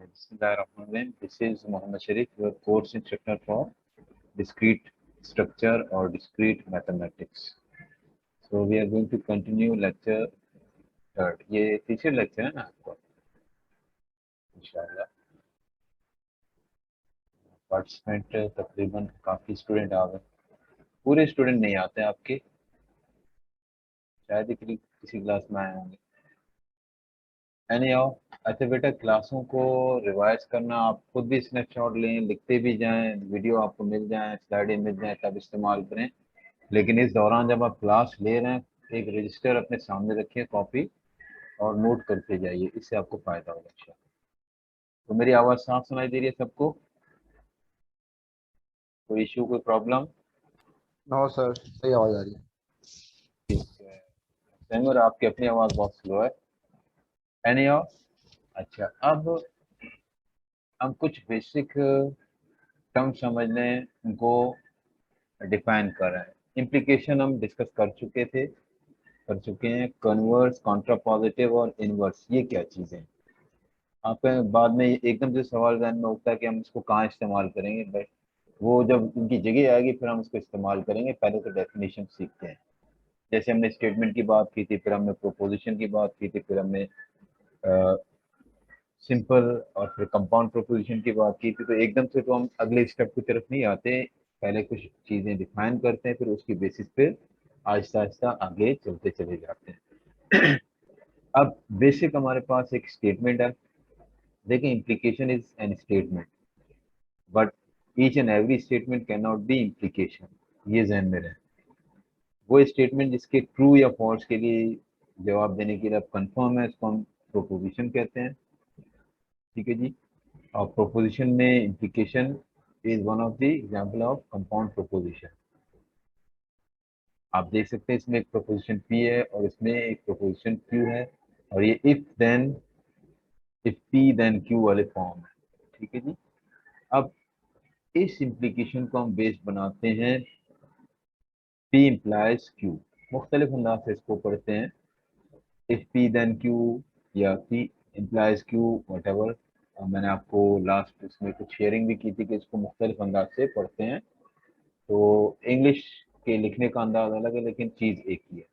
Bismillahirrahmanirrahim. This is Muhammad Sharif, your course instructor for discrete structure or discrete mathematics. So we are going to continue lecture third. ये तीसरे lecture है ना आपको इंशाल्लाह. Participant तकरीबन काफ़ी स्टूडेंट आ गए. पूरे स्टूडेंट नहीं आते आपके, शायद ही किसी क्लास में आए होंगे. एनी आओ. अच्छा बेटा, क्लासों को रिवाइज करना, आप खुद भी स्नैपशॉट लें, लिखते भी जाएं, वीडियो आपको मिल जाए, स्लाइडें मिल जाए, तब इस्तेमाल करें. लेकिन इस दौरान जब आप क्लास ले रहे हैं, एक रजिस्टर अपने सामने रखिए, कॉपी, और नोट करते जाइए, इससे आपको फायदा होगा इंशाल्लाह. तो मेरी आवाज़ साफ सुनाई दे रही है सबको? कोई इशू, कोई प्रॉब्लम? नो सर, सही आवाज आ रही है. ठीक है. सैमुर, आपकी अपनी आवाज़ बहुत स्लो है. एनी आओ. अच्छा, अब हम कुछ बेसिक टर्म समझ लें, उनको डिफाइन कर रहे हैं. इम्प्लीकेशन हम डिस्कस कर चुके हैं. कन्वर्स, कॉन्ट्रापॉजिटिव और इनवर्स, ये क्या चीज़ें हैं? आपके बाद में एकदम से सवाल ध्यान में उठता है कि हम इसको कहाँ इस्तेमाल करेंगे, बट वो जब उनकी जगह आएगी फिर हम उसको इस्तेमाल करेंगे. पहले तो डेफिनेशन सीखते हैं. जैसे हमने स्टेटमेंट की बात की थी, फिर हमने प्रोपोजिशन की बात की थी, फिर हमने सिंपल और फिर कंपाउंड प्रोपोजिशन की बात की थी. तो एकदम से तो हम अगले स्टेप की तरफ नहीं आते, पहले कुछ चीज़ें डिफाइन करते हैं, फिर उसकी बेसिस पे आहिस्ता आहिस्ता आगे चलते चले जाते हैं. अब बेसिक हमारे पास एक स्टेटमेंट है. देखिए, implication is an statement, but each and every statement cannot be implication. ये ध्यान में रहे. वो स्टेटमेंट जिसके ट्रू या फॉल्स के लिए जवाब देने के लिए आप कंफर्म है, इसको हम प्रोपोजिशन कहते हैं. ठीक है जी. और प्रोपोजिशन में implication is one of the example of compound proposition. आप देख सकते हैं इसमें एक प्रोपोजिशन P है और इसमें एक प्रोपोजिशन Q है, और ये if P then Q वाले फॉर्म है. ठीक है जी. अब इस इम्प्लीकेशन को हम बेस बनाते हैं P implies Q. मुख्तलिफ अंदाज से इसको पढ़ते हैं. if P then Q या P implies Q, whatever. मैंने आपको लास्ट इसमें कुछ शेयरिंग भी की थी कि इसको मुख्तलिफ अंदाज से पढ़ते हैं. तो इंग्लिश के लिखने का अंदाज अलग है, लेकिन चीज़ एक ही है.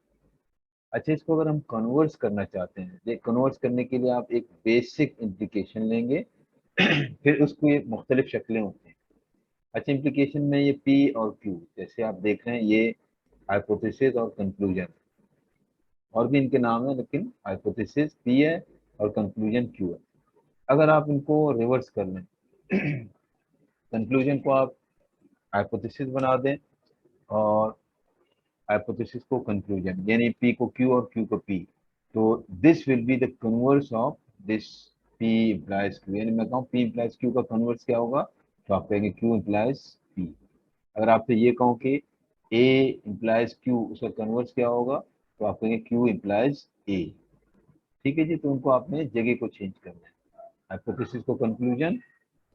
अच्छा, इसको अगर हम कन्वर्स करना चाहते हैं, ये कन्वर्स करने के लिए आप एक बेसिक इम्प्लीकेशन लेंगे. फिर उसकी मुख्तलिफ शक्लें होती हैं. अच्छा, इम्प्लीकेशन में ये P और Q, जैसे आप देख रहे हैं, ये हाइपोथेसिस और कंक्लूजन, और भी इनके नाम है, लेकिन हाइपोथेसिस P है और कंक्लूजन Q है. अगर आप इनको रिवर्स कर लें, कंक्लूजन को आप हाइपोथेसिस बना दें और हाइपोथेसिस को कंक्लूजन, यानी P को Q और Q को P, तो this will be the converse of this P implies Q. यानी मैं कहूँ P implies Q का कन्वर्स क्या होगा, तो आप कहेंगे Q implies P. अगर आपसे ये कहूँ कि A implies Q, उसका कन्वर्स क्या होगा, तो आप कहेंगे Q implies A. ठीक है जी. तो उनको आपने जगह को चेंज करना है, हाइपोथेसिस को कंक्लूजन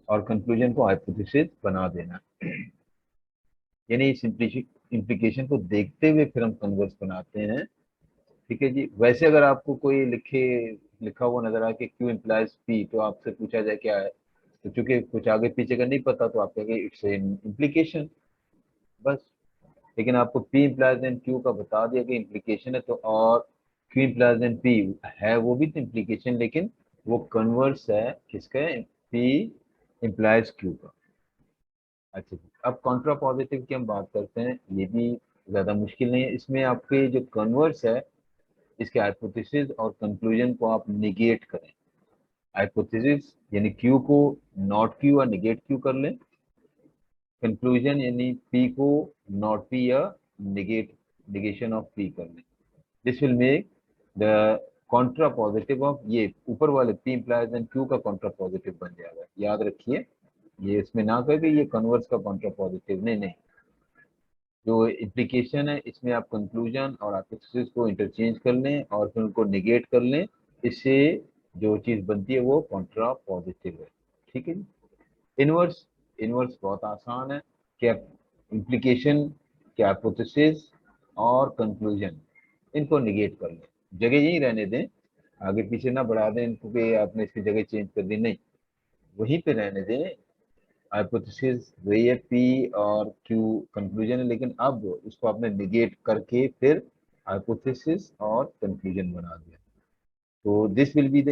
और कंक्लूजन को हाइपोथेसिस बना देना. यानी इस इम्प्लीकेशन को देखते हुए फिर हम कन्वर्स बनाते हैं. ठीक है जी. वैसे अगर आपको कोई लिखा हुआ नजर आए कि Q implies P, तो आपसे पूछा जाए क्या है, तो चूंकि कुछ आगे पीछे का नहीं पता, तो आप कहेंगे इट्स एन इम्प्लीकेशन, बस. लेकिन आपको P implies एंड Q का बता दिया कि इम्प्लीकेशन है, तो और Q implies एंड P है, वो भी तो इम्प्लीकेशन, लेकिन वो कन्वर्स है किसका, P implies Q का. अच्छा जी. अब कॉन्ट्रा पॉजिटिव की हम बात करते हैं. ये भी ज्यादा मुश्किल नहीं है. इसमें आपके जो कन्वर्स है, इसके हाइपोथेसिस और कंक्लूजन को आप निगेट करें. हाइपोथेसिस यानी Q को नॉट Q और निगेट Q कर लें. कंक्लूजन यानी P को नॉट P या निगेशन ऑफ P कर लें. This will make the Contra positive of ये ऊपर वाले P implies एंड Q का कॉन्ट्रा पॉजिटिव बन जाएगा. याद रखिए, ये इसमें ना कहे कि ये कन्वर्स का कॉन्ट्रा पॉजिटिव, नहीं नहीं. जो इम्प्लीकेशन है, इसमें आप कंक्लूजन और हाइपोथेसिस को इंटरचेंज कर लें और फिर उनको निगेट कर लें. इससे जो चीज़ बनती है वो कॉन्ट्रा पॉजिटिव है. ठीक है जी. इनवर्स, इनवर्स बहुत आसान है. क्या इम्प्लीकेशन, क्या हाइपोथेसिस और कंक्लूजन, इनको निगेट कर लें, जगह यही रहने दें, आगे पीछे ना बढ़ा दें इनको कि आपने इसकी जगह चेंज कर दी, नहीं. वहीं पे रहने दें। हाइपोथेसिस वही है, पी और क्यू कंक्लूजन है, लेकिन अब इसको आपने निगेट करके फिर हाइपोथेसिस और कंक्लूजन बना दिया। तो this will be the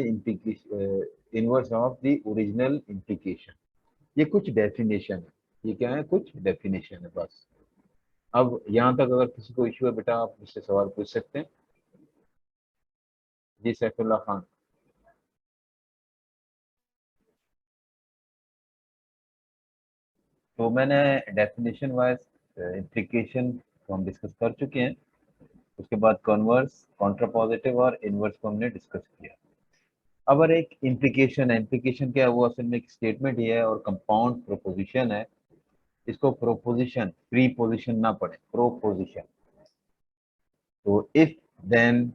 inverse of the original implication. ये कुछ डेफिनेशन है, ये क्या है, कुछ डेफिनेशन है बस। अब यहाँ तक अगर किसी को इश्यू है बेटा, आप मुझसे सवाल पूछ सकते हैं। जी सैफुल्लाह खान। तो मैंने डेफिनेशन वाइज इम्प्लीकेशन को हम डिस्कस कर चुके हैं। उसके बाद कॉन्वर्स, कॉन्ट्रापॉजिटिव और इनवर्स को हमने डिस्कस किया। अब अगर एक इम्प्लीकेशन है, इम्प्लीकेशन क्या है, वो असल में एक स्टेटमेंट ही है और कंपाउंड प्रोपोजिशन है। इसको प्रोपोजिशन, प्रीपोजिशन ना पढ़े, प्रोपोजिशन। तो if then,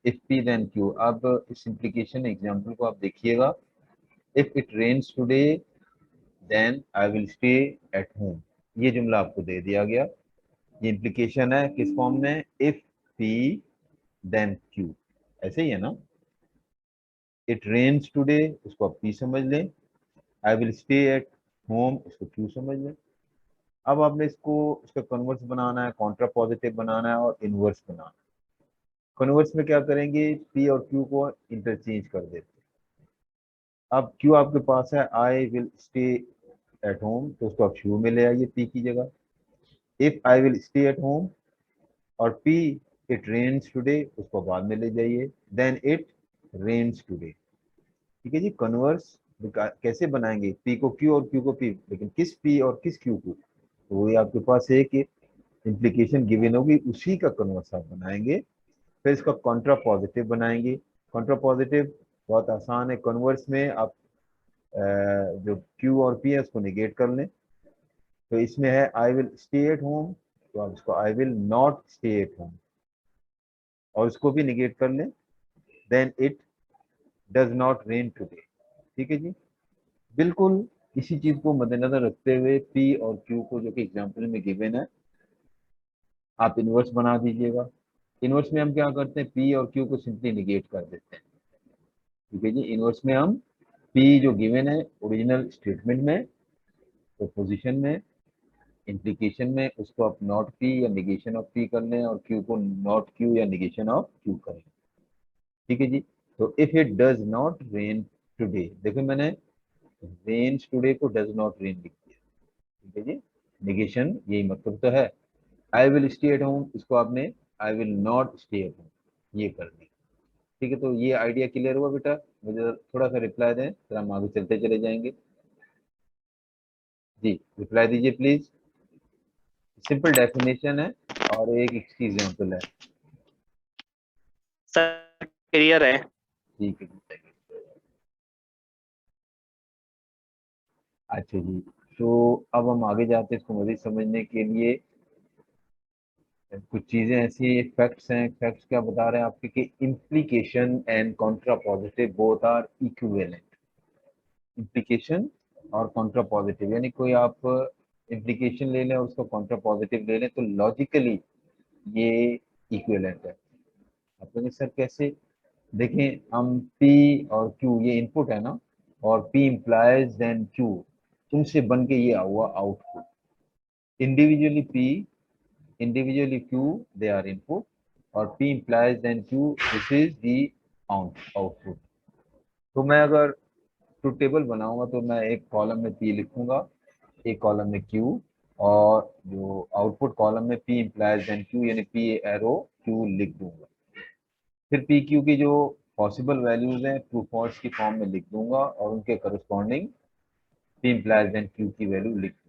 if P then Q. अब इस इम्प्लीकेशन एग्जांपल को आप देखिएगा। If it rains today then I will stay at home. ये जुमला आपको दे दिया गया। ये इम्प्लीकेशन है किस फॉर्म में, इफ पी देन क्यू। ऐसे ही है ना। इट रेन्स टुडे, उसको आप पी समझ लें। आई विल स्टे एट होम, उसको क्यू समझ लें। अब आपने इसको, इसका कन्वर्स बनाना है, कॉन्ट्रा पॉजिटिव बनाना है और इनवर्स बनाना है। कन्वर्स में क्या करेंगे, पी और क्यू को इंटरचेंज कर देते हैं। अब क्यू आपके पास है, I will stay at home, तो उसको आप शुरू में ले आइए पी की जगह। If I will stay at home और पी इट रेन्स टुडे, उसको बाद में ले जाइए, देन इट रेन्स टुडे। ठीक है जी। कन्वर्स कैसे बनाएंगे, पी को क्यू और क्यू को पी, लेकिन किस पी और किस क्यू को, तो वही आपके पास है कि इम्प्लीकेशन गिवन होगी, उसी का कन्वर्स आप बनाएंगे। फिर इसका कॉन्ट्रा पॉजिटिव बनाएंगे। कॉन्ट्रा पॉजिटिव बहुत आसान है। कन्वर्स में आप जो क्यू और पी है उसको निगेट कर लें। तो इसमें है I will stay at home, तो आप इसको I will not stay at home, और इसको भी निगेट कर लें। Then it does not rain today. ठीक है जी। बिल्कुल इसी चीज को मद्देनजर रखते हुए पी और क्यू को, जो कि एग्जाम्पल में गिवन है, आप इनवर्स बना दीजिएगा। इनवर्स में हम क्या करते हैं, पी और क्यू को सिंपली निगेट कर देते हैं। ठीक है जी। इनवर्स में हम पी जो गिवन है ओरिजिनल स्टेटमेंट में, प्रोपोजिशन में, इम्प्लीकेशन में, उसको आप नॉट पी या निगेशन ऑफ पी कर लें, और क्यू को नॉट क्यू या निगेशन ऑफ क्यू करें। ठीक है जी। तो if it does not rain today, देखो मैंने रेन्स टुडे को डज नॉट रेन लिख दिया। ठीक है जी। निगेशन यही मतलब तो है। I will stay at home, इसको आपने आई will not stay at home ये कर दिया। ठीक है। तो ये आइडिया क्लियर हुआ बेटा। मुझे थोड़ा सा रिप्लाई दें, फिर हम आगे चलते चले जाएंगे। जी रिप्लाई दीजिए प्लीज। सिंपल डेफिनेशन है और एक एग्जाम्पल है। सर क्लियर है। ठीक है जी। अच्छा जी। तो अब हम आगे जाते हैं इसको मजीद समझने के लिए। कुछ चीजें ऐसी फैक्ट्स हैं, फैक्ट्स क्या बता रहे हैं आपके कि implication and contra positive both are equivalent. Implication और कॉन्ट्रा पॉजिटिव, यानी कोई आप इम्प्लीकेशन ले लें और उसका कॉन्ट्रा पॉजिटिव ले लें, तो लॉजिकली ये इक्विवेलेंट है। आप कहेंगे सर कैसे, देखें हम P और Q ये इनपुट है ना, और P implies देन Q, उनसे बन के ये हुआ output. Individually P, individually Q, they are input, और P implies then Q, this is the output। तो मैं अगर ट्रुथ टेबल बनाऊंगा तो मैं एक कॉलम में P लिखूंगा, एक कॉलम में Q, और जो आउटपुट कॉलम में P implies then Q यानी P एरो Q लिख दूंगा। फिर पी क्यू की जो पॉसिबल वैल्यूज हैं ट्रू फॉल्स की फॉर्म में लिख दूंगा, और उनके corresponding P implies then Q की वैल्यू लिख दूंगा।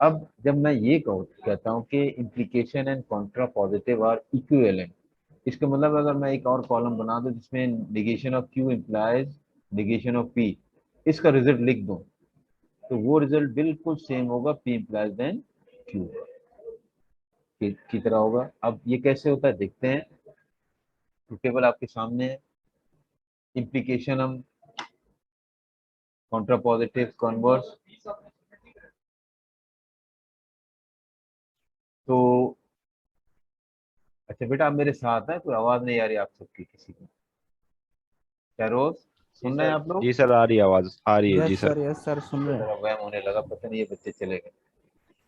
अब जब मैं ये कहता हूँ कि implication and contra positive are equivalent, इसका मतलब अगर मैं एक और कॉलम बना दूं जिसमें negation of Q implies negation of P, इसका रिजल्ट लिख दूं, तो वो रिजल्ट बिल्कुल सेम होगा पी इम्प्लाइज देन क्यू की तरह होगा। अब ये कैसे होता है देखते हैं। ट्रुथ टेबल आपके सामने है। इम्प्लीकेशन हम कॉन्ट्रा पॉजिटिव कन्वर्स, तो अच्छा बेटा आप मेरे साथ हैं, कोई आवाज नहीं आ रही आप सबकी किसी की। सरोज, सुन रहे हैं आप लोग? जी सर, आ रही है आवाज, आ रही है जी सर। यस सर सुन रहे हैं। थोड़ा वहम होने लगा, पता नहीं ये बच्चे चले गए।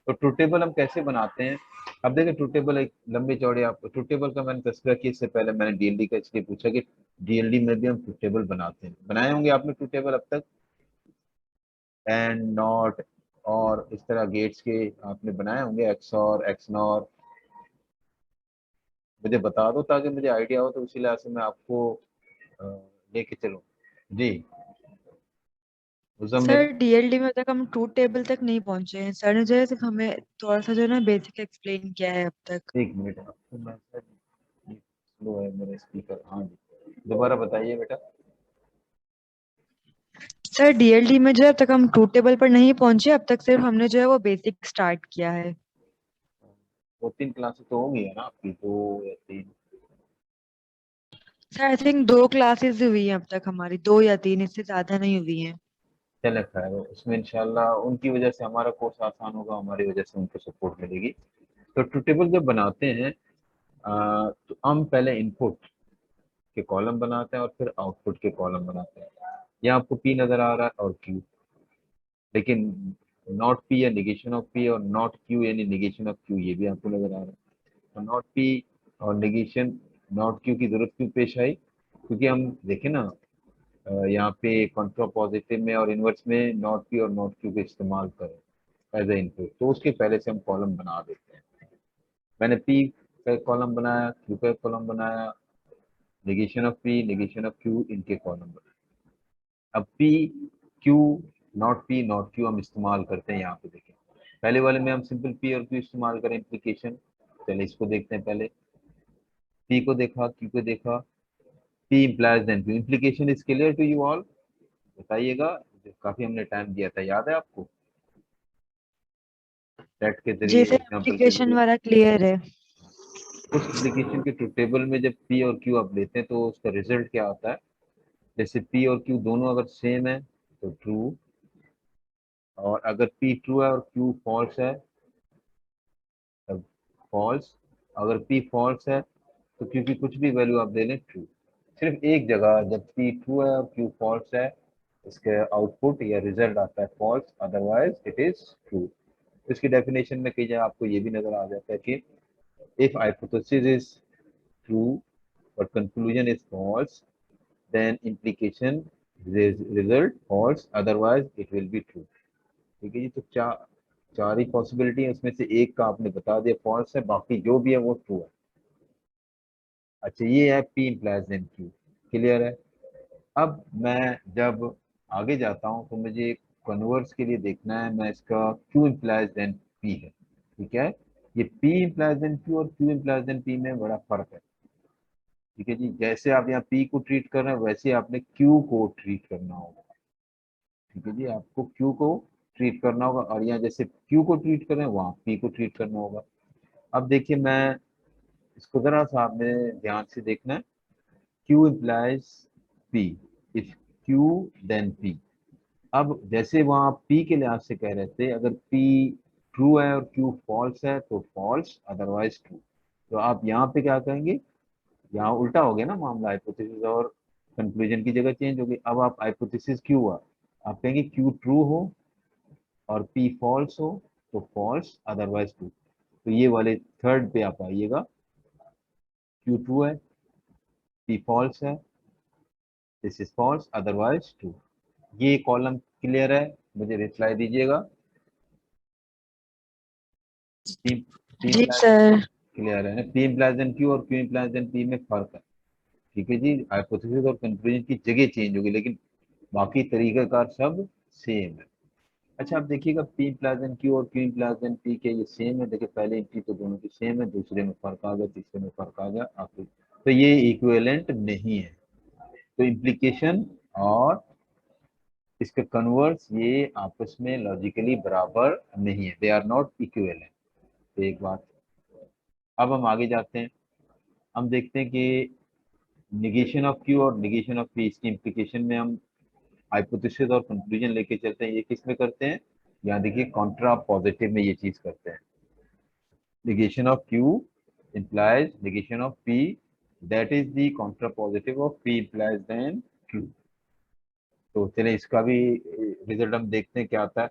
तो ट्रू टेबल हम कैसे बनाते हैं? अब देखिए, ट्रू टेबल एक लंबी चौड़ी, आपको ट्रू टेबल का मैंने तस्करा किया इससे पहले, मैंने डीएलडी का इसलिए पूछा कि डीएलडी में भी हम ट्रू टेबल बनाते हैं। बनाए होंगे आपने ट्रू टेबल अब तक, एंड नॉट और इस तरह गेट्स के आपने बनाए होंगे, एक्स और एक्स नॉर। मुझे बता दो ताकि मुझे आइडिया हो, तो उसी लिहाज से मैं आपको अ, लेके चलूं। जी मुजम्मिल। सर डीएलडी में तक हम ट्रूथ टेबल तक नहीं पहुंचे हैं। सर ने जो है सिर्फ हमें थोड़ा सा जो है ना बेसिक एक्सप्लेन किया है अब तक। एक मिनट, आपको मैं स्लो है मेरा स्पीकर। हाँ जी, दोबारा बताइए बेटा। सर डीएलडी में जो है अब तक हम ट्रूथ टेबल पर नहीं पहुंचे, अब तक सिर्फ हमने जो है वो बेसिक स्टार्ट किया है। 2-3 क्लासेस तो होंगी है ना आपकी, 2 या 3? सर आई थिंक 2 क्लासेस हुई हैं अब तक हमारी, 2 या 3, इससे ज्यादा नहीं हुई हैं। चले खैर, उसमें इंशाल्लाह उनकी वजह से हमारा कोर्स आसान होगा, हमारी वजह से उनको सपोर्ट मिलेगी। तो ट्रू टेबल जब बनाते हैं तो हम पहले इनपुट के कॉलम बनाते हैं और फिर आउटपुट के कॉलम बनाते हैं। यहाँ आपको पी नजर आ रहा है और क्यू, लेकिन नॉट पी या निगेशन ऑफ पी और नॉट क्यू यानी निगेशन ऑफ क्यू, ये भी आपको नजर आ रहा है। तो नॉट पी और निगेशन नॉट क्यू की जरूरत क्यों पेश आई? क्योंकि हम देखें ना, यहाँ पे कॉन्ट्रा पॉजिटिव में और इनवर्स में नॉट पी और नॉट क्यू का इस्तेमाल करें एज ए इनपुट, तो उसके पहले से हम कॉलम बना देते हैं। मैंने पी का कॉलम बनाया, क्यू का कॉलम बनाया, negation of P negation of Q इनके कॉलम बनाए। अब P Q not P not Q हम इस्तेमाल करते हैं यहाँ पे। देखें, पहले वाले में हम सिंपल पी और क्यू इस्तेमाल करें इम्प्लीकेशन। चलिए इसको देखते हैं। पहले पी को देखा, क्यू को देखा, P implies then Q. Implication is clear to you all? बताइएगा, काफी हमने टाइम दिया था, याद है आपको? सेट के जी जरिए, सर एग्जाम्पल के एप्लीकेशन जरिए। वाला क्लियर है। उस एप्लीकेशन के ट्रू टेबल में जब पी और क्यू आप लेते हैं तो उसका रिजल्ट क्या आता है? जैसे पी और क्यू दोनों अगर सेम है तो ट्रू, और अगर पी ट्रू है और क्यू फॉल्स है तब फॉल्स। अगर पी फॉल्स है तो क्यू की कुछ भी वैल्यू आप दे लें ट्रू। सिर्फ एक जगह जब पी ट्रू है और क्यू फॉल्स है, इसके आउटपुट या रिजल्ट आता है false, otherwise it is true. इसकी डेफिनेशन में कई जगह आपको ये भी नजर आ जाता है कि if hypothesis is true but conclusion is false, then implication result false, otherwise it will be true। ठीक है जी, तो चार ही पॉसिबिलिटी है, उसमें से एक का आपने बता दिया फॉल्स है, बाकी जो भी है वो ट्रू है। अच्छा, ये है P implies then Q, clear है? अब मैं जब आगे जाता हूँ तो मुझे कन्वर्स के लिए देखना है, मैं इसका क्यू इम्प्लाइज देन पी है, ठीक है? ये पी इम्प्लाइज देन क्यू और क्यू इम्प्लाइज देन पी में बड़ा फर्क है। ठीक है जी, जैसे आप यहाँ पी को ट्रीट कर रहे हैं वैसे आपने क्यू को ट्रीट करना होगा। ठीक है जी, आपको क्यू को ट्रीट करना होगा, और यहाँ जैसे क्यू को ट्रीट कर रहे हैं वहाँ पी को ट्रीट करना होगा। अब देखिए, मैं इसको जरा सा आपने ध्यान से देखना है। Q implies P, if Q then P. अब जैसे वहाँ पी के लिहाज से कह रहे थे, अगर पी ट्रू है और क्यू फॉल्स है तो फॉल्स, अदरवाइज ट्रू। तो आप यहाँ पे क्या कहेंगे? यहाँ उल्टा हो गया ना मामला, हाइपोथेसिस और कंक्लूजन की जगह चेंज हो गई। अब आप हाइपोथेसिस क्यू हुआ, आप कहेंगे क्यू ट्रू हो और पी फॉल्स हो तो फॉल्स, अदरवाइज ट्रू। तो ये वाले थर्ड पे आप आइएगा, क्यू ट्रू है, पी फॉल्स है, this is false, otherwise true. ये कॉलम क्लियर है? मुझे रिप्लाई दीजिएगा। पी पी जी सर। क्लियर है ना? पी इम्प्लाइज देन क्यू और क्यू इम्प्लाइज देन पी में फर्क है। ठीक है जी, हाइपोथेसिस और कंक्लूजन की जगह चेंज होगी, लेकिन बाकी तरीकाकार सब सेम है। अच्छा, आप देखिएगा पी इम्प्लाइज एन क्यू और क्यू इम्प्लाइज एन पी के ये सेम है। देखिए, पहले एंट्री तो दोनों की सेम है, दूसरे में फर्क आ गया, तीसरे में फर्क आ गया, आखिर तो ये इक्विवेलेंट नहीं है। तो इम्प्लीकेशन और इसके कन्वर्स ये आपस में लॉजिकली बराबर नहीं है, दे आर नॉट इक्विवेलेंट। तो एक बात। अब हम आगे जाते हैं, हम देखते हैं कि निगेशन ऑफ क्यू और निगेशन ऑफ पी, इसकी इम्प्लीकेशन में हम हाइपोथेसिस और कंक्लूजन लेके चलते हैं। ये किस में करते हैं? यहाँ देखिए, कॉन्ट्रा पॉजिटिव में ये चीज करते हैं। negation of q implies negation of p, that is the contrapositive of p implies then q। तो चलिए इसका भी रिजल्ट हम देखते हैं क्या आता है।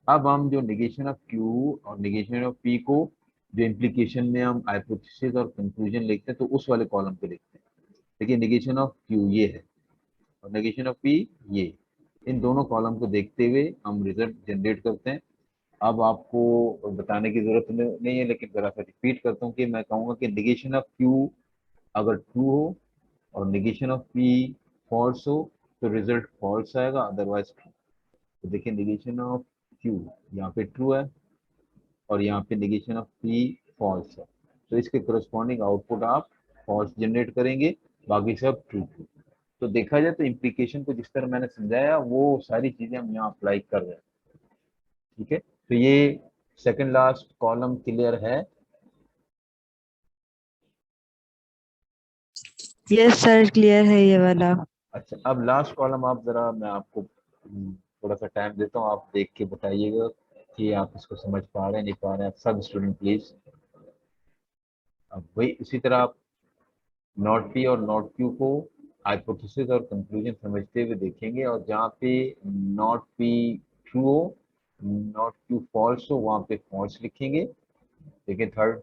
अब हम जो नेगेशन ऑफ Q और नेगेशन ऑफ P को जो इम्प्लीकेशन में हम हाइपोथेसिस और कंक्लूजन लिखते हैं तो उस वाले कॉलम पे लिखते हैं। देखिए नेगेशन ऑफ Q ये है और नेगेशन ऑफ P ये, इन दोनों कॉलम को देखते हुए हम रिजल्ट जनरेट करते हैं। अब आपको बताने की जरूरत नहीं है, लेकिन जरा सा रिपीट करता हूँ कि मैं कहूँगा कि नेगेशन ऑफ Q अगर ट्रू हो और नेगेशन ऑफ P फॉल्स हो तो रिजल्ट फॉल्स आएगा, अदरवाइज ट्रू। तो देखिए नेगेशन ऑफ Q यहाँ पे ट्रू है और यहाँ पे नेगेशन ऑफ P फॉल्स है, तो इसके करस्पॉन्डिंग आउटपुट आप फॉल्स जनरेट करेंगे, बाकी सब ट्रू ट्रू। तो देखा जाए तो इम्प्लीकेशन को जिस तरह मैंने समझाया वो सारी चीजें हम यहाँ अप्लाई कर रहे हैं। ठीक है, तो ये सेकंड लास्ट कॉलम क्लियर है। यस सर, क्लियर है ये वाला। अच्छा, अब लास्ट कॉलम आप जरा, मैं आपको थोड़ा सा टाइम देता हूँ, आप देख के बताइएगा कि आप इसको समझ पा रहे हैं नहीं पा रहे हैं, सब स्टूडेंट प्लीज। अब वही इसी तरह आप नॉट पी और नॉट क्यू को हाइपोथेसिस और कंक्लूजन समझते हुए देखेंगे, और जहाँ पे नॉट पी ट्रू हो नॉट क्यू फॉल्स हो वहाँ पे फॉल्स लिखेंगे। देखिए थर्ड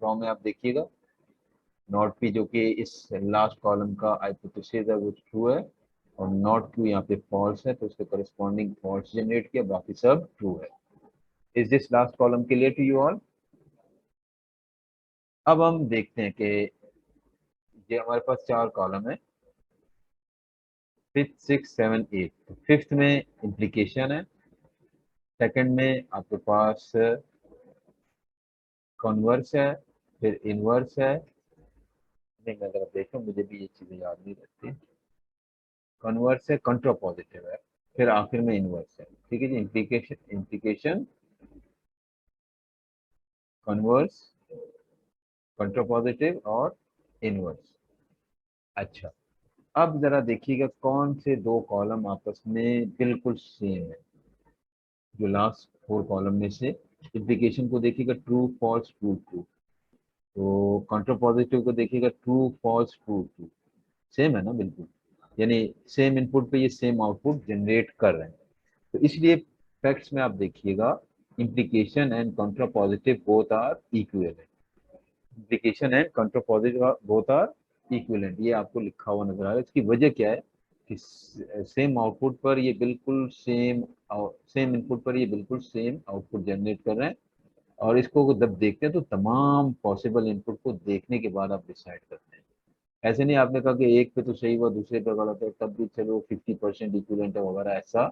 रॉ में आप देखिएगा नॉट पी जो कि इस लास्ट कॉलम का हाइपोथेसिस है वो ट्रू है और नॉट क्यू यहाँ पे फॉल्स है, तो उसके करस्पॉन्डिंग फॉल्स जनरेट किया, बाकी सब ट्रू है। Is this last column clear to you all? अब हम देखते हैं कि ये हमारे पास चार कॉलम है, फिफ्थ सिक्स सेवन एट। तो फिफ्थ में इम्प्लीकेशन है, सेकंड में आपके पास कॉन्वर्स है, फिर इनवर्स है। नहीं मैं अगर देखो मुझे भी ये चीजें याद नहीं रहती। कॉन्वर्स है, कंट्रा पॉजिटिव है, फिर आखिर में इनवर्स है। ठीक है जी, इम्प्लीकेशन इम्प्लीकेशन कन्वर्स कंट्रा पॉजिटिव और इनवर्स। अच्छा, अब जरा देखिएगा कौन से दो कॉलम आपस में बिल्कुल सेम है। जो लास्ट फोर कॉलम में से इम्प्लीकेशन को देखिएगा ट्रू फॉल्स ट्रू ट्रू, तो कंट्रा पॉजिटिव को देखिएगा true false true true, same है ना बिल्कुल, यानी सेम इनपुट पे ये सेम आउटपुट जनरेट कर रहे हैं। तो इसलिए फैक्ट्स में आप देखिएगा implication and contrapositive both are equivalent. Implication and contrapositive both are equivalent, ये आपको लिखा हुआ नजर आ रहा है। इसकी वजह क्या है कि सेम आउटपुट पर ये बिल्कुल सेम इनपुट पर ये बिल्कुल सेम आउटपुट जनरेट कर रहे हैं, और इसको जब देखते हैं तो तमाम पॉसिबल इनपुट को देखने के बाद आप डिसाइड करते हैं। ऐसे नहीं आपने कहा कि एक पे तो सही हुआ दूसरे पे गलत है तब भी चलो 50% इक्विवेलेंट है वगैरह, ऐसा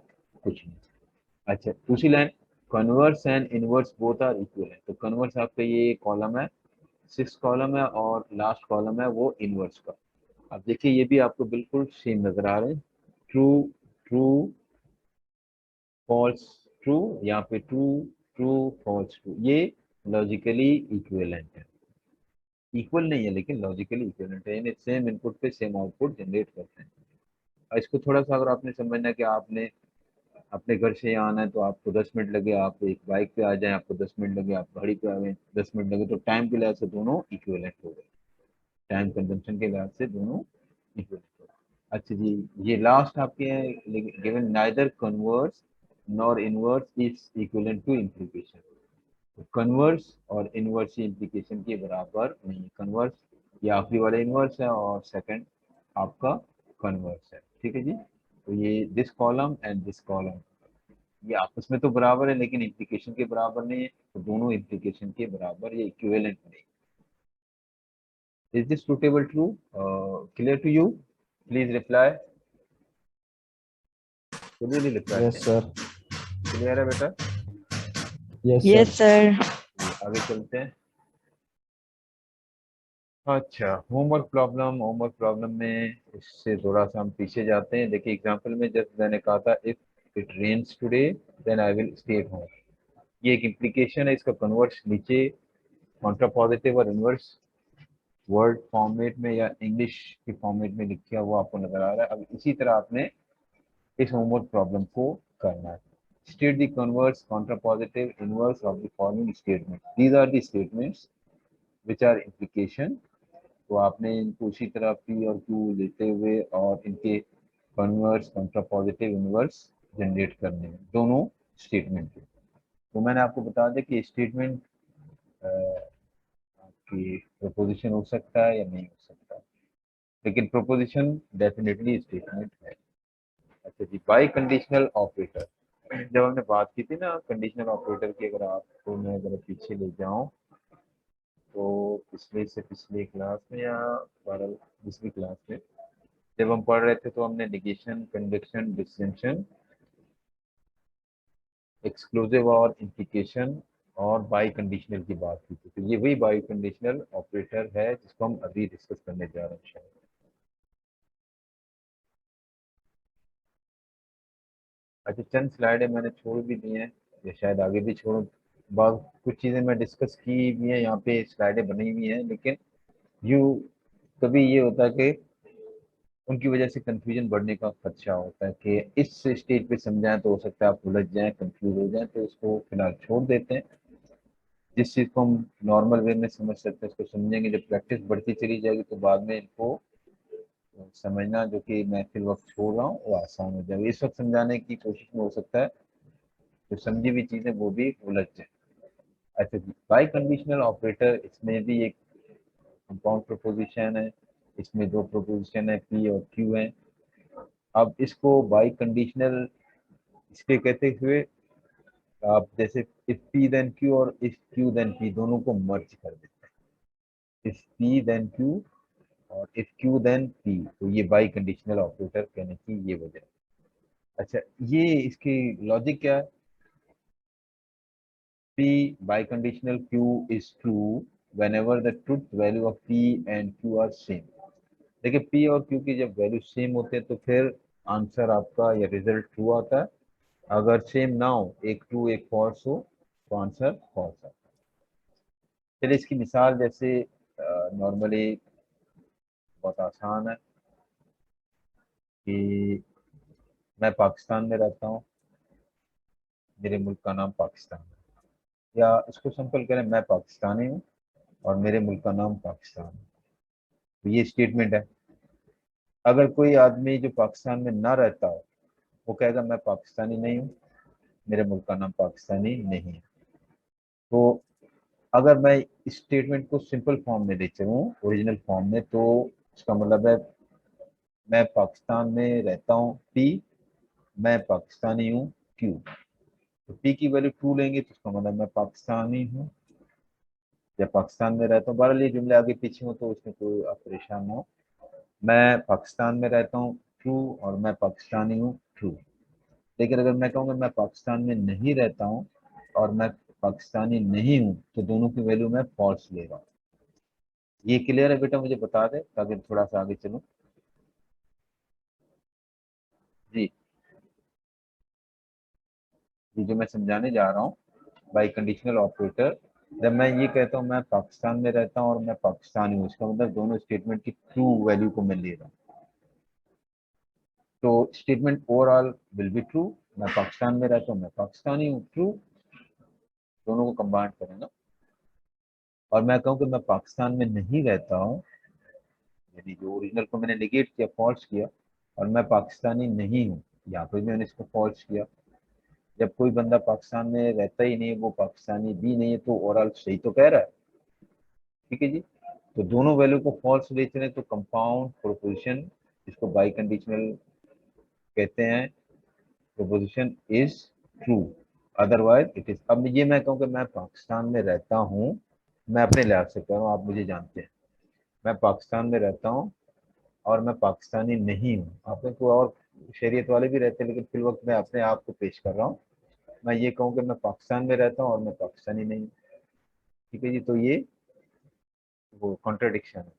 कुछ नहीं। अच्छा, दूसरी line converse and inverse both are equivalent. तो कन्वर्स आपका ये कॉलम है, सिक्स कॉलम है, और लास्ट कॉलम है वो इनवर्स का। अब देखिए ये भी आपको बिल्कुल सेम नजर आ रहे हैं, ट्रू ट्रू फॉल्स ट्रू, यहाँ पे ट्रू ट्रू फॉल्स ट्रू, ये लॉजिकली इक्विवेलेंट है। इक्वल नहीं है लेकिन लॉजिकली इक्विवेलेंट है, यानी सेम इनपुट पे सेम आउटपुट जनरेट करते हैं। और इसको थोड़ा सा अगर आपने समझना है कि आपने अपने घर से यहाँ आना है तो आपको 10 मिनट लगे, आप एक बाइक पे आ जाएं आपको 10 मिनट लगे, आप गाड़ी पे आ गए 10 मिनट लगे, तो टाइम के लिहाज से दोनों इक्विवेलेंट हो गए, टाइम कंजम्पशन के लिहाज से दोनों इक्वल। अच्छा जी, ये लास्ट आपके given neither converse nor inverse is equivalent to implication. तो कन्वर्स और इनवर्स इम्प्लीकेशन के बराबर नहीं। कन्वर्स ये आखिरी वाला इनवर्स है और सेकंड आपका कन्वर्स है। ठीक है जी, तो ये this column and this column ये आपस में तो बराबर है लेकिन इम्प्लीकेशन के बराबर नहीं है, तो दोनों इम्प्लीकेशन के बराबर ये इक्विवेलेंट नहीं। Is this suitable true? Clear to you? Please reply. Clearly reply. Yes sir. Clear है बेटा? Yes yes sir. सर। आगे चलते हैं। अच्छा, होमवर्क प्रॉब्लम में इससे थोड़ा सा हम पीछे जाते हैं। देखिए एग्जांपल में जब मैंने कहा था if it rains today then I will stay at home, ये एक इम्प्लीकेशन है, इसका कन्वर्स नीचे कॉन्ट्रा पॉजिटिव और इनवर्स वर्ड फॉर्मेट में या इंग्लिश के फॉर्मेट में लिखा हुआ आपको नजर आ रहा है। अब इसी तरह आपने इस होमवर्क प्रॉब्लम को करना है। State the converse contrapositive inverse of the following statement, these are the statements which are implication. तो आपने इनको उसी तरह पी और क्यू लेते हुए और इनके कन्वर्स, कंट्रापॉजिटिव, इनवर्स जनरेट करने हैं दोनों स्टेटमेंट के। तो मैंने आपको बता दिया कि स्टेटमेंट आपकी प्रोपोजिशन हो सकता है या नहीं हो सकता, लेकिन प्रोपोजिशन डेफिनेटली स्टेटमेंट है। अच्छा जी, बाई कंडीशनल ऑपरेटर, जब हमने बात की थी ना कंडीशनल ऑपरेटर की, अगर आपको मैं अगर पीछे ले जाऊं तो पिछले से पिछले क्लास में या 12वीं क्लास में जब हम पढ़ रहे थे तो हमने निगेशन, कंडक्शन, डिस्टिंक्शन, एक्सक्लूसिव और इंप्लीकेशन और बाई कंडीशनल की बात की थी। तो ये वही बाई कंडीशनल ऑपरेटर है जिसको हम अभी डिस्कस करने जा रहे हैं शायद। अच्छा, चंद स्लाइडें मैंने छोड़ भी दी हैं या शायद आगे भी छोड़, बहुत कुछ चीज़ें मैं डिस्कस की भी हैं, यहाँ पे स्लाइडें बनी हुई हैं, लेकिन यू कभी ये होता है कि उनकी वजह से कंफ्यूजन बढ़ने का खदशा होता है कि इस स्टेज पे समझाएं तो हो सकता है आप उलझ जाएं, कंफ्यूज हो जाएं, तो इसको फिलहाल छोड़ देते हैं। जिस चीज़ को हम नॉर्मल वे में समझ सकते हैं उसको समझेंगे, जब प्रैक्टिस बढ़ती चली जाएगी तो बाद में इनको समझना जो कि मैं फिर वक्त छोड़ रहा हूँ वो आसान हो जाएगा। इस वक्त समझाने की कोशिश में हो सकता है जो समझी हुई चीज़ें वो भी उलझ जाए। अच्छा जी, बाई कंडीशनल ऑपरेटर, इसमें भी एक कंपाउंड प्रोपोजिशन है, इसमें दो प्रोपोजिशन है पी और क्यू है। अब इसको बाई कंडीशनल इसलिए कहते हुए आप जैसे इफ पी देन क्यू और इफ क्यू देन पी दोनों को मर्ज कर देते हैं, इफ पी देन क्यू और इफ क्यू देन पी, तो ये बाई कंडीशनल ऑपरेटर कहने की ये वजह है। अच्छा, ये इसकी लॉजिक क्या है? P biconditional Q is true whenever the truth value of P and Q are same। देखिए P और Q की जब वैल्यू सेम होते हैं तो फिर आंसर आपका या रिजल्ट ट्रू आता है। अगर सेम ना हो, एक ट्रू एक फॉल्स हो, तो आंसर फॉल्स आता है। चलिए इसकी मिसाल जैसे नॉर्मली बहुत आसान है कि मैं पाकिस्तान में रहता हूँ, मेरे मुल्क का नाम पाकिस्तान है, या इसको सिंपल करें मैं पाकिस्तानी हूँ और मेरे मुल्क का नाम पाकिस्तान है। तो ये स्टेटमेंट है। अगर कोई आदमी जो पाकिस्तान में ना रहता हो वो कहेगा मैं पाकिस्तानी नहीं हूँ, मेरे मुल्क का नाम पाकिस्तानी नहीं है। तो अगर मैं इस स्टेटमेंट को सिंपल फॉर्म में ले चलूँ, ओरिजिनल फॉर्म में, तो इसका मतलब है मैं पाकिस्तान में रहता हूँ पी, मैं पाकिस्तानी हूँ क्यू। तो पी की वैल्यू ट्रू लेंगे तो इसका मतलब मैं पाकिस्तानी हूँ या पाकिस्तान में रहता हूँ। बहरहाल ये जुमले आगे पीछे हो तो उसमें कोई आप परेशान ना हो। मैं पाकिस्तान में रहता हूँ ट्रू और मैं पाकिस्तानी हूँ ट्रू। लेकिन अगर मैं कहूँगा मैं पाकिस्तान में नहीं रहता हूँ और मैं पाकिस्तानी नहीं हूँ, तो दोनों की वैल्यू मैं फॉल्स ले रहा हूँ। ये क्लियर है बेटा? मुझे बता दे ताकि थोड़ा सा आगे चलूँ। जी जी, जो मैं समझाने जा रहा हूँ बाई कंडीशनल ऑपरेटर, जब मैं ये कहता हूँ मैं पाकिस्तान में रहता हूँ और मैं पाकिस्तानी हूँ, इसका मतलब दोनों स्टेटमेंट की ट्रू वैल्यू को मैं ले रहा हूँ। तो statement overall will be true, मैं पाकिस्तान में रहता हूँ, मैं पाकिस्तानी हूँ, ट्रू, दोनों को कंबाइंड करेंगे। और मैं कहूँ कि मैं पाकिस्तान में नहीं रहता हूँ, यानी जो ओरिजिनल को मैंने निगेट किया, फॉल्स किया, और मैं पाकिस्तानी नहीं हूँ, यहाँ पर भी मैंने इसको फॉल्स किया। जब कोई बंदा पाकिस्तान में रहता ही नहीं, वो पाकिस्तानी भी नहीं है, तो ओवरऑल सही तो कह रहा है। ठीक है जी, तो दोनों वैल्यू को फॉल्स ले चले तो कंपाउंड प्रोपोजिशन, जिसको बाई कंडीशनल कहते हैं, proposition is true, otherwise it is. अब ये मैं कहूँ कि मैं पाकिस्तान में रहता हूँ, मैं अपने लिहाज से कह रहा हूँ, आप मुझे जानते हैं, मैं पाकिस्तान में रहता हूँ और मैं पाकिस्तानी नहीं हूँ। आपने कोई और शरीयत वाले भी रहते हैं, लेकिन फिल वक्त मैं अपने आप को पेश कर रहा हूँ। मैं ये कहूँ कि मैं पाकिस्तान में रहता हूँ और मैं पाकिस्तानी नहीं हूँ। ठीक है जी, तो ये वो कॉन्ट्रडिक्शन है।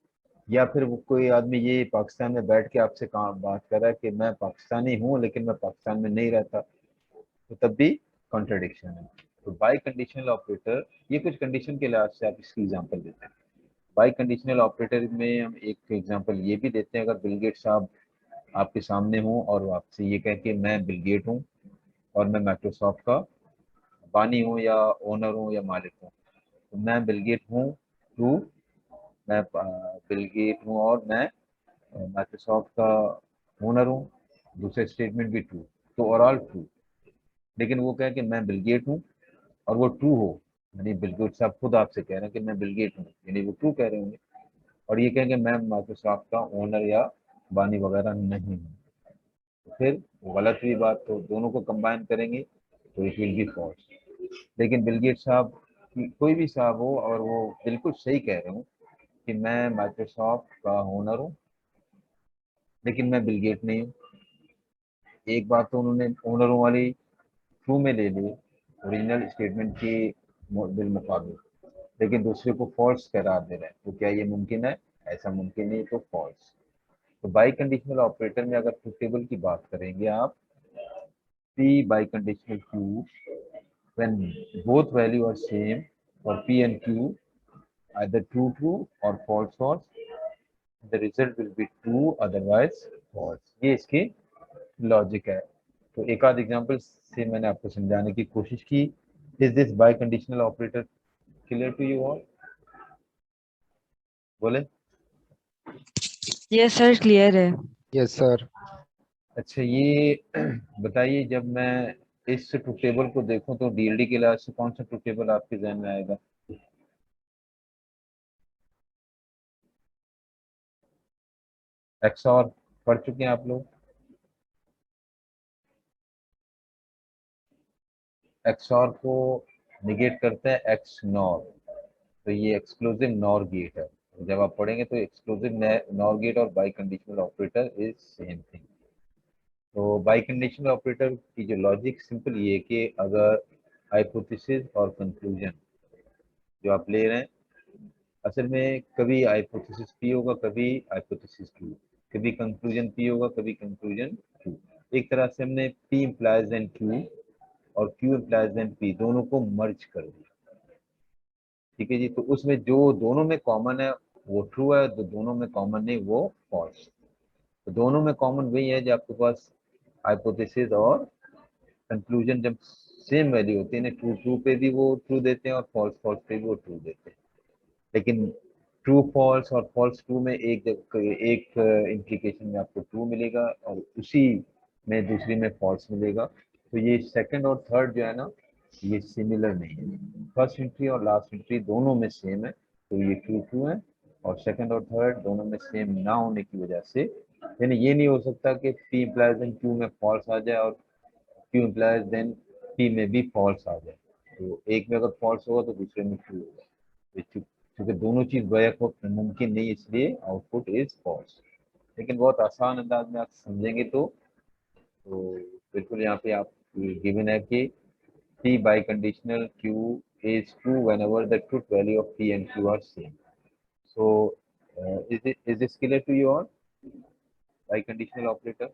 या फिर वो कोई आदमी ये पाकिस्तान में बैठ के आपसे काम बात कर रहा है कि मैं पाकिस्तानी हूँ लेकिन मैं पाकिस्तान में नहीं रहता, तो तब भी कॉन्ट्रडिक्शन है। तो बाई कंडीशनल ऑपरेटर, ये कुछ कंडीशन के लिहाज से आप इसकी एग्जांपल देते हैं। बाई कंडीशनल ऑपरेटर में हम एक एग्जांपल ये भी देते हैं, अगर बिल गेट साहब आपके सामने हूँ और वो आपसे ये कह के मैं बिल गेट हूँ और मैं माइक्रोसॉफ्ट का बानी हूँ या ओनर हूँ या मालिक हूँ, तो मैं बिल गेट हूँ टू, मैं बिल गेट हूँ और मैं माइक्रोसॉफ्ट का ओनर हूँ, दूसरा स्टेटमेंट भी ट्रू, तो ओवरऑल ट्रू। लेकिन वो कहे कि मैं बिल गेट हूँ और वो ट्रू हो, यानी बिल गेट साहब खुद आपसे कह रहे हैं कि मैं बिल गेट हूँ, यानी वो ट्रू कह रहे होंगे। और ये कहेंगे मैं माइक्रोसॉफ्ट का ओनर या बानी वगैरह नहीं हूँ, तो फिर वो गलत हुई बात, तो दोनों को कंबाइन करेंगे तो इट विल बी फॉल्स। लेकिन बिल गेट साहब कोई भी साहब हो और वो बिल्कुल सही कह रहे हो कि मैं माइक्रोसॉफ्ट का ओनर हूँ लेकिन मैं बिल गेट नहीं हूँ, एक बात तो उन्होंने ओनरों वाली ट्रू में ले ली ओरिजिनल स्टेटमेंट के बिल मुताबिक, लेकिन दूसरे को फॉल्स करार दे रहे हैं, तो क्या ये मुमकिन है? ऐसा मुमकिन नहीं, तो फॉल्स। तो बाई कंडीशनल ऑपरेटर में अगर ट्रुथ टेबल की बात करेंगे आप, P by conditional Q when both value are same for P and Q, either true true or false false, the result will be true otherwise false। ये इसकी logic है। तो एक आध एग्जांपल से मैंने आपको समझाने की कोशिश की। Is this by conditional operator clear to you all? बोले। यस सर क्लियर है। Yes sir. अच्छा ये बताइए, जब मैं इस ट्रुथ टेबल को देखूं तो डीएलडी के लिहाज से कौन सा ट्रुथ टेबल आपके जहन में आएगा? एक्सऑर पढ़ चुके हैं आप लोग? एक्सऑर को निगेट करते हैं एक्स नॉर, तो ये एक्सक्लूसिव नॉर गेट है। जब आप पढ़ेंगे तो एक्सक्लूसिव नॉर गेट और by conditional operator is same thing. तो बाई कंडीशनल ऑपरेटर की जो लॉजिक सिंपल ये है कि अगर हाइपोथेसिस और कंक्लूजन जो आप ले रहे हैं, असल में कभी हाइपोथेसिस पी होगा, कभी हाइपोथेसिस क्यू, कभी कंक्लूजन पी होगा, कभी कंक्लूजन क्यू। एक तरह से हमने पी इम्प्लाइज देन क्यू और क्यू इम्प्लाइज देन पी दोनों को मर्ज कर दिया। ठीक है जी, तो उसमें जो दोनों में कॉमन है वो ट्रू है, जो दोनों में कॉमन नहीं वो फॉल्स। तो दोनों में कॉमन वही है जो आपके पास हाइपोथेसिस और कंक्लूजन जब सेम वैल्यू होती है ना, ट्रू ट्रू पे भी वो ट्रू देते हैं और फॉल्स फॉल्स पे भी वो ट्रू देते हैं। लेकिन ट्रू फॉल्स और फॉल्स ट्रू में एक इम्प्लीकेशन में आपको ट्रू मिलेगा और उसी में दूसरी में फॉल्स मिलेगा। तो ये सेकंड और थर्ड जो है ना, ये सिमिलर नहीं है। फर्स्ट एंट्री और लास्ट एंट्री दोनों में सेम है, तो ये ट्रू ट्रू है। और सेकंड और थर्ड दोनों में सेम ना होने की वजह से, यानी ये नहीं हो सकता कि पी इम्प्लाइज देन क्यू में फॉल्स आ जाए और क्यू इम्प्लाइज देन पी में भी फॉल्स आ जाए। तो एक में अगर फॉल्स होगा तो दूसरे में ट्रू होगा, तो क्योंकि दोनों चीज बैक हो मुमकिन नहीं, इसलिए आउटपुट इज फॉल्स। लेकिन बहुत आसान अंदाज में आप समझेंगे तो बिल्कुल यहाँ पे आप गिवन है कि P by conditional Q is true whenever the truth value of P and Q are same. So is this clear to you all? By conditional operator.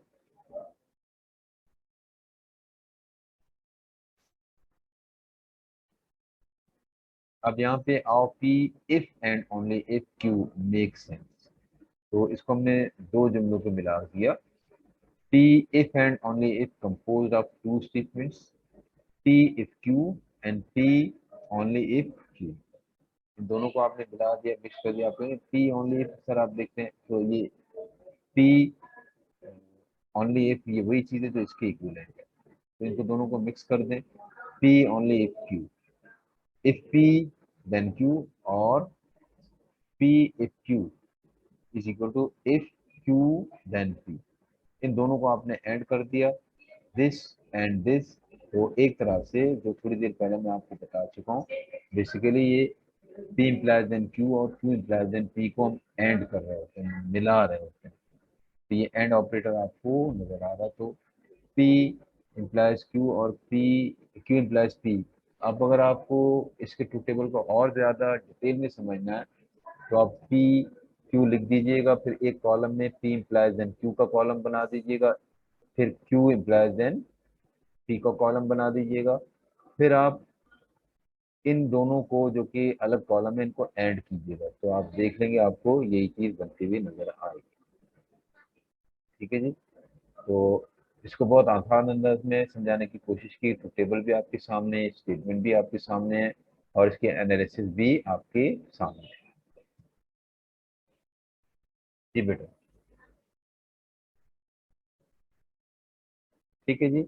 अब यहाँ पे आओ P if and only if Q makes sense, तो इसको हमने दो जुमलों को मिला दिया। P if and only if composed of two statements, P if Q and P only if Q। इन दोनों को आपने मिला दिया, मिक्स कर दिया आपने। P only if सर आप देखते हैं तो ये P only if ये वही चीज है जो इसके इक्विवेलेंट है, तो इनको दोनों को मिक्स कर दें। P only if Q, if P then Q, और P if Q is equal to if Q then P। इन दोनों को आपने ऐड कर दिया, दिस एंड दिस। तो एक तरह से जो थोड़ी देर पहले मैं आपको बता चुका हूँ, बेसिकली ये P इम्प्लाइज देन Q और Q इम्प्लाइज देन P को हम एंड कर रहे होते हैं, मिला रहे होते हैं। तो ये एंड ऑपरेटर आपको नजर आ रहा है। तो P इम्प्लाइज Q और Q इम्प्लाइज P। अब अगर आपको इसके ट्रुथ टेबल को और ज्यादा डिटेल में समझना है तो आप P Q लिख दीजिएगा, फिर एक कॉलम में P इम्प्लाइज देन Q का कॉलम बना दीजिएगा, फिर Q इम्प्लाइज देन P का कॉलम बना दीजिएगा, फिर आप इन दोनों को जो कि अलग कॉलम है इनको ऐड कीजिएगा, तो आप देख लेंगे आपको यही चीज बनती हुई नजर आएगी। ठीक है जी, तो इसको बहुत आसान अंदाज में समझाने की कोशिश की। तो टेबल भी आपके सामने है, स्टेटमेंट भी आपके सामने है और इसके एनालिसिस भी आपके सामने है। जी बेटा। ठीक है जी।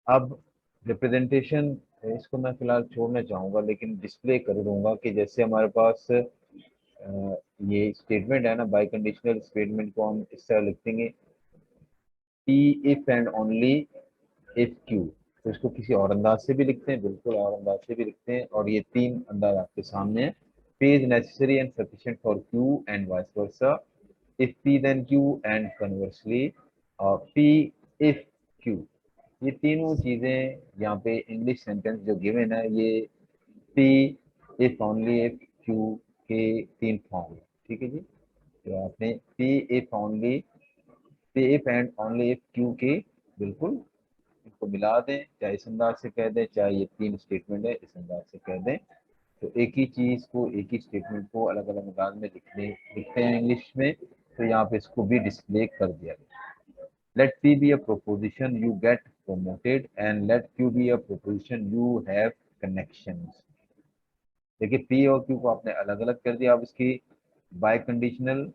अब रिप्रेजेंटेशन इसको मैं फिलहाल छोड़ना चाहूंगा, लेकिन डिस्प्ले कर दूंगा कि जैसे हमारे पास ये स्टेटमेंट है ना, बाई कंडीशनल स्टेटमेंट को हम इस तरह लिख देंगे P if and only if Q. तो इसको किसी और अंदाज से भी लिखते हैं, बिल्कुल और अंदाज से भी लिखते हैं, और ये तीन अंदाज आपके सामने है। P is necessary and sufficient for Q and vice versa. If P then Q and conversely P if Q। ये तीनों चीजें यहाँ पे इंग्लिश सेंटेंस जो गिवन है ये P if only if Q के तीन फॉर्म है। ठीक है जी। तो आपने P if only, P if and only if Q के बिल्कुल इनको मिला दें, चाहे इस अंदाज से कह दें, चाहे ये तीन स्टेटमेंट है इस अंदाज से कह दें। तो एक ही चीज को, एक ही स्टेटमेंट को अलग अलग अंदाज में लिखते हैं इंग्लिश में। तो यहाँ पे इसको भी डिस्प्ले कर दिया गया। Let p be a proposition you get promoted and let q be a proposition you have connections. देखिए पी और क्यू को आपने अलग अलग कर दिया। अब इसकी बाय कंडीशनल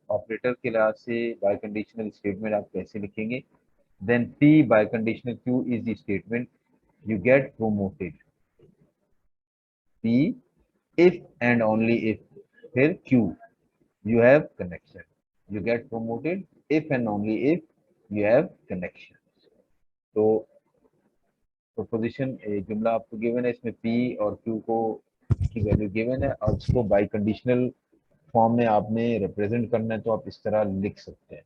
ऑपरेटर के लिहाज से बाय कंडीशनल स्टेटमेंट आप कैसे लिखेंगे? Then P by conditional Q is the statement you get promoted. P if and only if, फिर Q you have connection. You get promoted if and only if you have connection. तो proposition जुमला आपको given है, इसमें P और Q को की value given है, और इसको बाई कंडीशनल फॉर्म में आपने रिप्रेजेंट करना है, तो आप इस तरह लिख सकते हैं।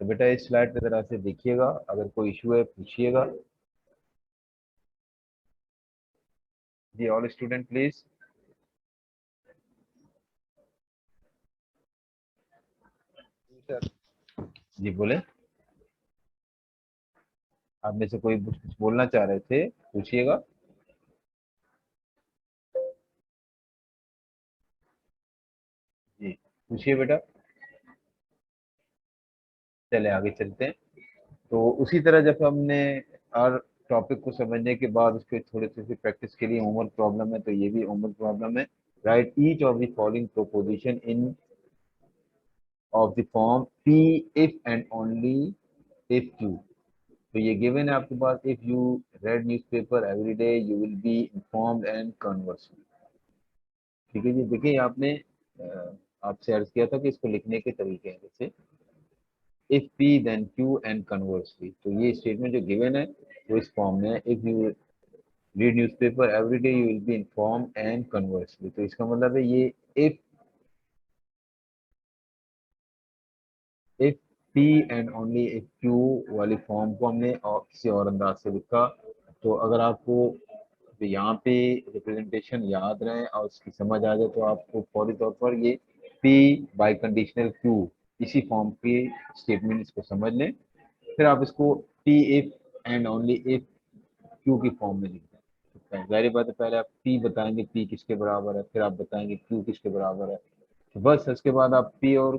तो बेटा इस स्लाइड पे जरा से देखिएगा, अगर कोई इशू है पूछिएगा जी। All student please. जी बोले, आप में से कोई कुछ बोलना चाह रहे थे, पूछिएगा। जी पूछिए बेटा। चले आगे चलते हैं। तो उसी तरह जब हमने हर टॉपिक को समझने के बाद उसके थोड़े से प्रैक्टिस के लिए होमवर्क प्रॉब्लम है, तो ये भी होमवर्क प्रॉब्लम है। Write each of the following proposition in of the form P if and only if Q. तो ये गिवन है आपके पास, if you read newspaper every day you will be informed and conversely. ठीक है जी। देखिए आपने आपसे अर्ज किया था कि इसको लिखने के तरीके हैं, जैसे if P then q and conversely. तो ये स्टेटमेंट जो गिवन है वो इस फॉर्म में है, if you read newspaper every day you will be informed and conversely. तो इसका मतलब है ये if P and only if Q वाली फॉर्म को हमने और किसी और अंदाज से लिखा। तो अगर आपको यहाँ पे रिप्रेजेंटेशन याद रहे और उसकी समझ आ जाए, तो आपको फौरी तौर पर ये पी बाई कंडीशनल क्यू इसी फॉर्म की स्टेटमेंट इसको समझ लें। फिर आप इसको P if and only if Q की फॉर्म में लिख दें। जाहिर बात है, पहले आप पी बताएंगे पी किसके बराबर है, फिर आप बताएंगे क्यू किसके बराबर है। तो बस उसके बाद आप पी और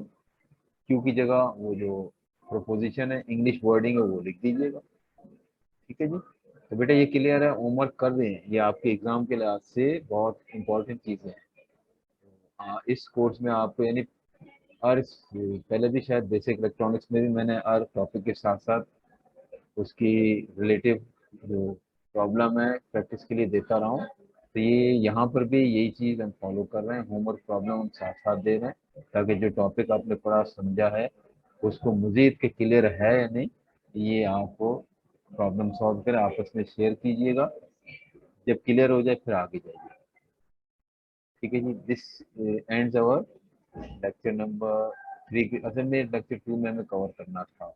क्यू की जगह वो जो प्रोपोजिशन है, इंग्लिश वर्डिंग है, वो लिख दीजिएगा। ठीक है जी। तो बेटा ये क्लियर है, होमवर्क कर दें, ये आपके एग्जाम के लिहाज से बहुत इंपॉर्टेंट चीज़ें हैं। इस कोर्स में आपको यानी हर पहले भी शायद बेसिक इलेक्ट्रॉनिक्स में भी मैंने हर टॉपिक के साथ साथ उसकी रिलेटिव जो प्रॉब्लम है प्रैक्टिस के लिए देता रहा हूँ। तो ये यहाँ पर भी यही चीज़ हम फॉलो कर रहे हैं, होमवर्क प्रॉब्लम हम साथ साथ दे रहे हैं, ताकि जो टॉपिक आपने पढ़ा समझा है उसको मजीद के क्लियर है या नहीं, ये आपको प्रॉब्लम सॉल्व कर आपस में शेयर कीजिएगा। जब क्लियर हो जाए फिर आगे जाइए। ठीक है जी। This ends our lecture number 3 की। असल में लेक्चर 2 में हमें कवर करना था,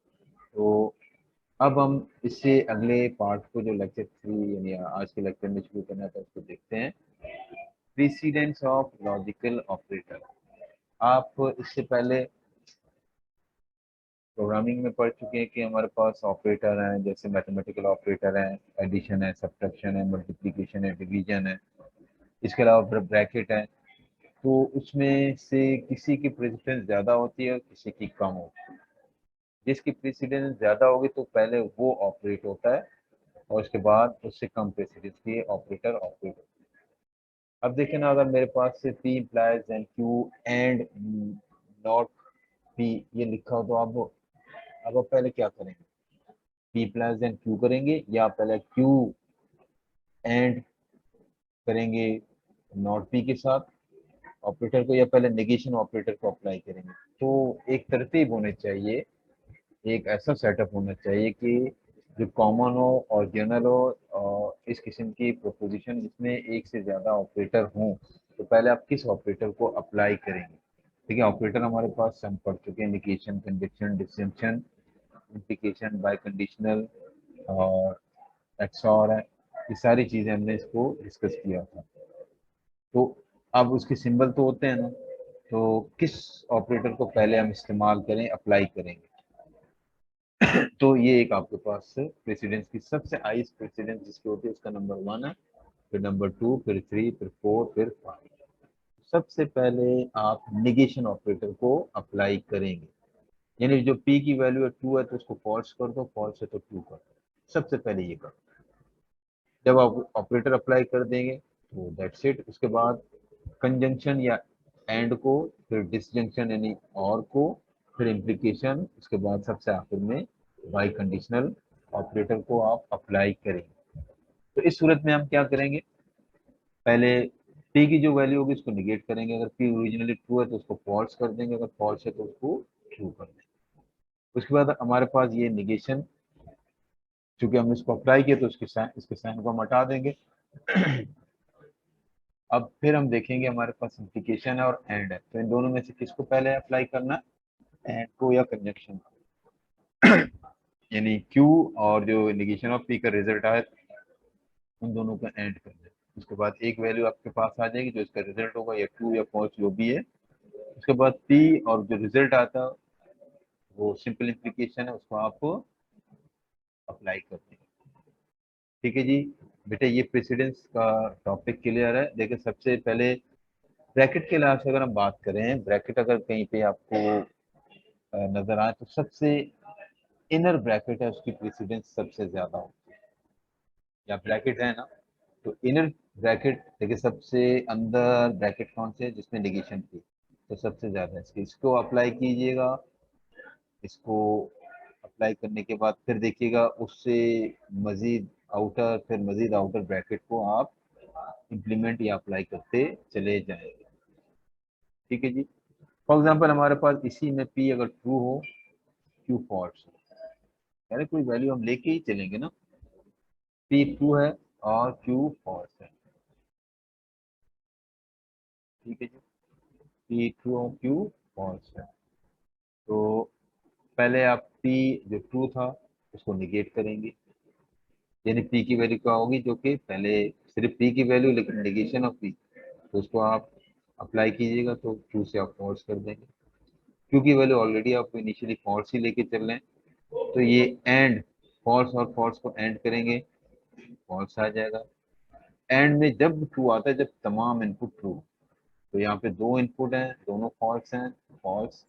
तो अब हम इससे अगले पार्ट को जो लेक्चर 3 यानी आज के लेक्चर में शुरू करना था उसको देखते हैं। Precedence of logical operator. आप इससे पहले प्रोग्रामिंग में पढ़ चुके हैं कि हमारे पास ऑपरेटर हैं, जैसे मैथमेटिकल ऑपरेटर हैं, एडिशन है, सब्ट्रैक्शन है, मल्टीप्लिकेशन है, डिवीजन है, इसके अलावा फिर ब्रैकेट है। तो उसमें से किसी की प्रेसिडेंस ज़्यादा होती है और किसी की कम होती है। जिसकी प्रेसिडेंस ज़्यादा होगी तो पहले वो ऑपरेट होता है, और उसके बाद उससे कम प्रेसिडेंस के ऑपरेटर ऑपरेट होता है। अब देखें ना, अगर मेरे पास से P implies and Q and not P ये लिखा हो, तो अब पहले क्या करेंगे? P प्लस देन Q करेंगे, या पहले Q एंड करेंगे नॉट P के साथ ऑपरेटर को, या पहले नेगेशन ऑपरेटर को अप्लाई करेंगे। तो एक तरतीब होनी चाहिए, एक ऐसा सेटअप होना चाहिए कि जो कॉमन हो और जनरल हो, और इस किस्म की प्रोपोजिशन जिसमें एक से ज़्यादा ऑपरेटर हों, तो पहले आप किस ऑपरेटर को अप्लाई करेंगे। ठीक है, ऑपरेटर हमारे पास हम पढ़ चुके हैं, indication, conjunction, disjunction, implication, bye conditional और एक्सऑर है, ये सारी चीज़ें हमने इसको डिस्कस किया था। तो अब उसके सिंबल तो होते हैं ना, तो किस ऑपरेटर को पहले हम इस्तेमाल करें, अप्लाई करेंगे। तो ये एक आपके पास प्रेसिडेंस की सबसे हाईएस्ट प्रेसिडेंस जिसकी होती है उसका नंबर 1 है, फिर नंबर 2, फिर 3, फिर 4, फिर 5। सबसे पहले आप निगेशन ऑपरेटर को अप्लाई करेंगे, यानी जो p की वैल्यू है 2 है तो उसको फॉल्स कर दो, फॉल्स है तो ट्रू कर दो, सबसे पहले ये करो। जब आप ऑपरेटर अप्लाई कर देंगे तो दैट्स इट। उसके बाद कंजंक्शन या एंड को, फिर डिसजंक्शन यानी और को, फिर इम्प्लीकेशन, उसके बाद सबसे आखिर में बाई कंडीशनल ऑपरेटर को आप अप्लाई करेंगे। तो इस सूरत में हम क्या करेंगे, पहले p की जो वैल्यू होगी उसको निगेट करेंगे, अगर p ओरिजिनली ट्रू है तो उसको फॉल्स कर देंगे, अगर फॉल्स है तो उसको ट्रू कर देंगे। उसके बाद हमारे पास ये निगेशन, चूंकि हमने इसको अप्लाई किया तो इसके साइन को हम हटा देंगे। अब फिर हम देखेंगे हमारे पास इम्प्लीकेशन है और एंड है, तो इन दोनों में से किसको पहले अप्लाई करना है, एंड को या कंजंक्शन को। यानी Q और जो निगेशन ऑफ P का रिजल्ट आए उन दोनों को एंड कर दे। उसके बाद एक वैल्यू आपके पास आ जाएगी जो इसका रिजल्ट होगा, या ट्रू या फॉल्स जो भी है। उसके बाद P और जो रिजल्ट आता है वो सिंपल इम्प्लीकेशन है, उसको आप अप्लाई करते हैं। ठीक है जी बेटे, ये प्रेसिडेंस का टॉपिक क्लियर है। देखिए सबसे पहले ब्रैकेट के लिहाज से अगर हम बात करें, ब्रैकेट अगर कहीं पे आपको नजर आए तो सबसे इनर ब्रैकेट है उसकी प्रेसिडेंस सबसे ज्यादा होती है, या ब्रैकेट है ना, तो इनर ब्रैकेट देखिए सबसे अंदर ब्रैकेट कौन से है जिसमें नेगेशन थी, तो सबसे ज्यादा इसकी, इसको अप्लाई कीजिएगा। इसको अप्लाई करने के बाद फिर देखिएगा उससे मजीद आउटर, फिर मजीद आउटर ब्रैकेट को आप इंप्लीमेंट या अप्लाई करते चले जाएंगे। ठीक है जी। फॉर एग्जाम्पल हमारे पास इसी में P अगर ट्रू हो, Q फॉल्स हो, यानी कोई वैल्यू हम लेके ही चलेंगे ना, P ट्रू है और Q फॉल्स है। ठीक है जी, P ट्रू और Q फॉल्स है, तो पहले आप P जो ट्रू था उसको निगेट करेंगे, यानी P की वैल्यू क्या होगी, जो कि पहले सिर्फ P की वैल्यू लेकिन निगेशन ऑफ P, तो उसको आप अप्लाई कीजिएगा तो ट्रू से आप फॉल्स कर देंगे। Q की वैल्यू ऑलरेडी आप इनिशियली फॉल्स ही लेके चल रहे हैं, तो ये एंड फॉल्स और फॉल्स को एंड करेंगे, फॉल्स आ जाएगा। एंड में जब ट्रू आता है जब तमाम इनपुट ट्रू, तो यहाँ पे दो इनपुट हैं दोनों फॉल्स हैं, फॉल्स।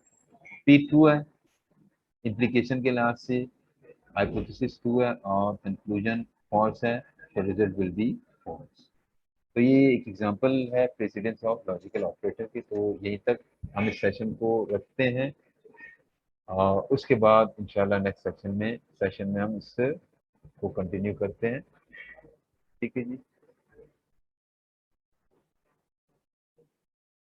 P ट्रू है इम्प्लीकेशन के लिहाज से, हाइपोथेसिस ट्रू है और कंक्लूजन फॉल्स है, तो रिजल्ट विल बी फॉल्स। तो ये एक एग्जांपल है प्रेसिडेंस ऑफ लॉजिकल ऑपरेटर की। तो यहीं तक हम इस सेशन को रखते हैं, और उसके बाद इंशाल्लाह नेक्स्ट सेशन में हम इससे को कंटिन्यू करते हैं। ठीक है जी।